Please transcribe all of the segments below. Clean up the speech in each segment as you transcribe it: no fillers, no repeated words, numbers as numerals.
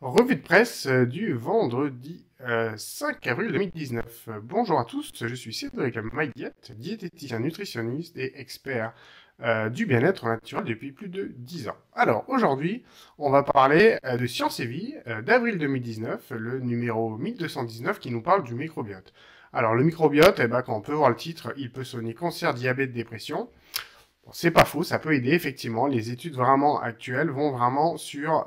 Revue de presse du vendredi 5 avril 2019. Bonjour à tous, je suis Cédric Mailliette, diététicien nutritionniste et expert du bien-être naturel depuis plus de 10 ans. Alors aujourd'hui, on va parler de Science et Vie d'avril 2019, le numéro 1219 qui nous parle du microbiote. Alors le microbiote, quand on peut voir le titre, il peut soigner cancer, diabète, dépression. Bon, c'est pas faux, ça peut aider effectivement. Les études vraiment actuelles vont vraiment sur.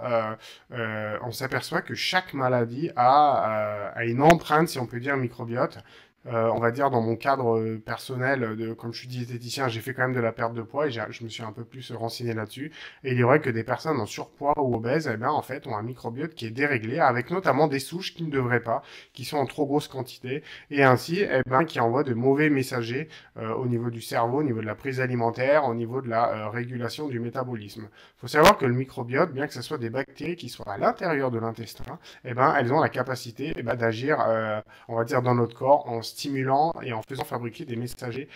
On s'aperçoit que chaque maladie a une empreinte, si on peut dire, microbiote. On va dire dans mon cadre personnel, comme je suis diététicien, j'ai fait quand même de la perte de poids et je me suis un peu plus renseigné là-dessus. Et il est vrai que des personnes en surpoids ou obèses, en fait, ont un microbiote qui est déréglé, avec notamment des souches qui ne devraient pas, qui sont en trop grosse quantité, et ainsi, qui envoient de mauvais messagers au niveau du cerveau, au niveau de la prise alimentaire, au niveau de la régulation du métabolisme. Il faut savoir que le microbiote, bien que ce soit des bactéries qui soient à l'intérieur de l'intestin, elles ont la capacité d'agir, on va dire, dans notre corps en stimulant et en faisant fabriquer des messagers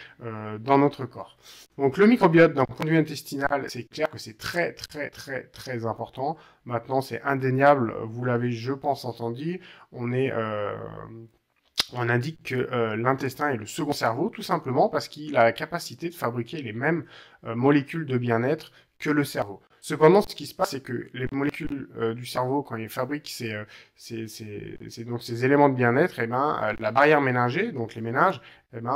dans notre corps. Donc le microbiote d'un point de vue intestinal, c'est clair que c'est très très très très important. Maintenant, c'est indéniable, vous l'avez, je pense, entendu, on indique que l'intestin est le second cerveau, tout simplement parce qu'il a la capacité de fabriquer les mêmes molécules de bien-être que le cerveau. Cependant, ce qui se passe, c'est que les molécules du cerveau, quand ils fabriquent donc ces éléments de bien-être, la barrière ménagée, donc les ménages,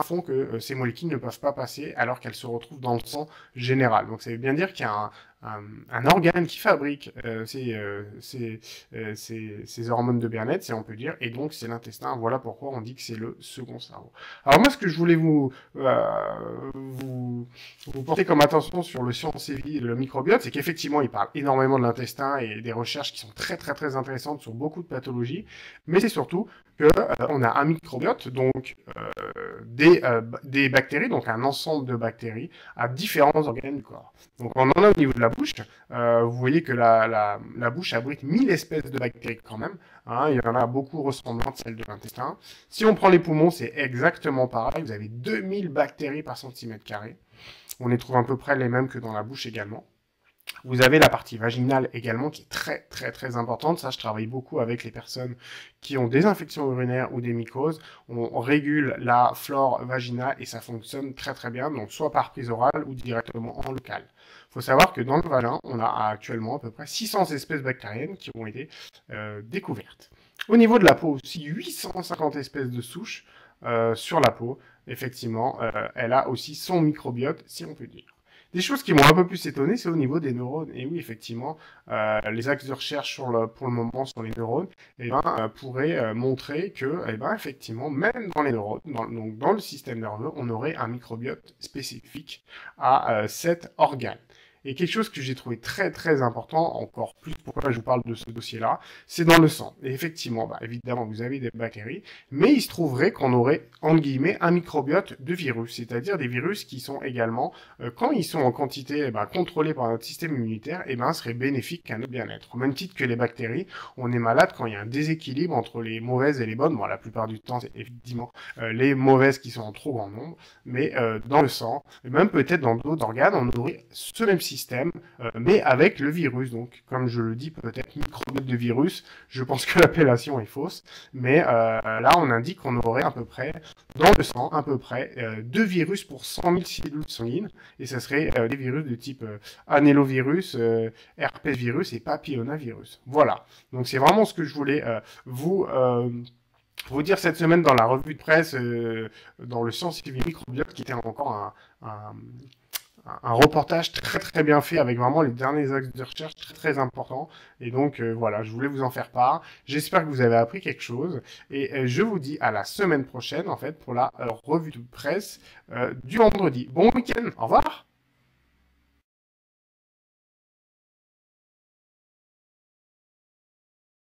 font que ces molécules ne peuvent pas passer alors qu'elles se retrouvent dans le sang général. Donc ça veut bien dire qu'il y a un organe qui fabrique ces hormones de bien-être, si on peut dire, et donc c'est l'intestin. Voilà pourquoi on dit que c'est le second cerveau. Alors moi, ce que je voulais vous porter comme attention sur le Science et Vie et le microbiote, c'est qu'effectivement, il parle énormément de l'intestin et des recherches qui sont très très très intéressantes sur beaucoup de pathologies, mais c'est surtout que on a un microbiote, donc des bactéries, donc un ensemble de bactéries à différents organes du corps. Donc on en a au niveau de la bouche. Vous voyez que la bouche abrite 1000 espèces de bactéries quand même. Hein, il y en a beaucoup ressemblantes à celles de l'intestin. Si on prend les poumons, c'est exactement pareil. Vous avez 2000 bactéries par centimètre carré. On les trouve à peu près les mêmes que dans la bouche également. Vous avez la partie vaginale également qui est très très très importante. Ça, je travaille beaucoup avec les personnes qui ont des infections urinaires ou des mycoses. On régule la flore vaginale et ça fonctionne très très bien, donc soit par prise orale ou directement en local. Il faut savoir que dans le vagin, on a actuellement à peu près 600 espèces bactériennes qui ont été découvertes. Au niveau de la peau aussi, 850 espèces de souches sur la peau. Effectivement, elle a aussi son microbiote, si on peut dire. Des choses qui m'ont un peu plus étonné, c'est au niveau des neurones. Et oui, effectivement, les axes de recherche pour le moment sur les neurones, pourraient montrer que, effectivement, même dans les neurones, donc dans le système nerveux, on aurait un microbiote spécifique à cet organe. Et quelque chose que j'ai trouvé très très important, encore plus pourquoi je vous parle de ce dossier-là, c'est dans le sang. Et effectivement, évidemment, vous avez des bactéries, mais il se trouverait qu'on aurait, entre guillemets, un microbiote de virus, c'est-à-dire des virus qui sont également, quand ils sont en quantité contrôlés par notre système immunitaire, seraient bénéfiques à notre bien-être. Au même titre que les bactéries, on est malade quand il y a un déséquilibre entre les mauvaises et les bonnes. Bon, la plupart du temps, c'est évidemment les mauvaises qui sont en trop grand nombre, mais dans le sang, et même peut-être dans d'autres organes, on aurait ce même système, mais avec le virus. Donc, comme je le dis, peut-être microbiote de virus, je pense que l'appellation est fausse, mais là, on indique qu'on aurait à peu près, dans le sang, à peu près 2 virus pour 100 000 cellules sanguines, et ce serait des virus de type annélovirus, herpès virus et papillomavirus. Voilà. Donc, c'est vraiment ce que je voulais vous dire cette semaine dans la revue de presse, dans le Science et Vie microbiote, qui était encore un reportage très très bien fait avec vraiment les derniers axes de recherche très très importants. Et donc voilà, je voulais vous en faire part. J'espère que vous avez appris quelque chose. Et je vous dis à la semaine prochaine, en fait, pour la revue de presse du vendredi. Bon week-end, au revoir!